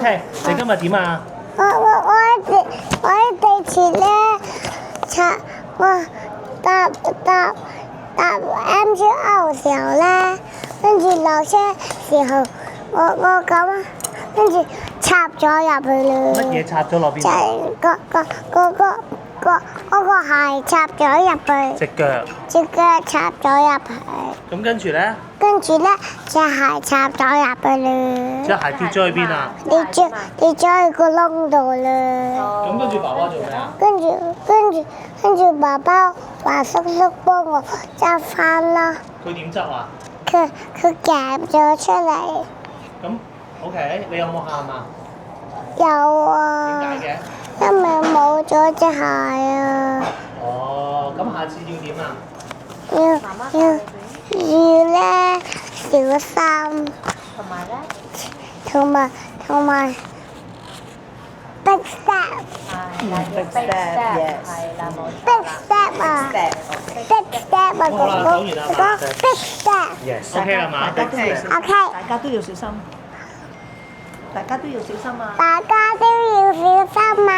OK，你今日點啊？我喺地鐵咧，我搭 MTR 時候咧，跟住落車時候，我咁，跟住插咗入去啦。乜嘢插咗落邊就度？係嗰個鞋插咗入去，隻腳插咗入去，咁跟住咧，跟住咧隻鞋插咗入去啦。隻鞋跌咗去邊啊？跌咗去個窿度啦。咁跟住爸爸做咩啊？跟住爸爸話叔叔幫我執翻啦。佢點執啊？佢夾咗出嚟。咁 OK，你有冇喊啊？有啊。點解嘅？因為冇咗隻鞋啊。哦，咁下次要點啊？要咧小心。同埋 big step。big step， yes， 係啦，冇錯 big 啦。 step 啊 step， big step 啊，好啦，講完啦嘛。 big step。 Yes，OK 啦嘛。大家都要小心， OK。大家都要小心，大家都要小心啊！大家都要小心啊！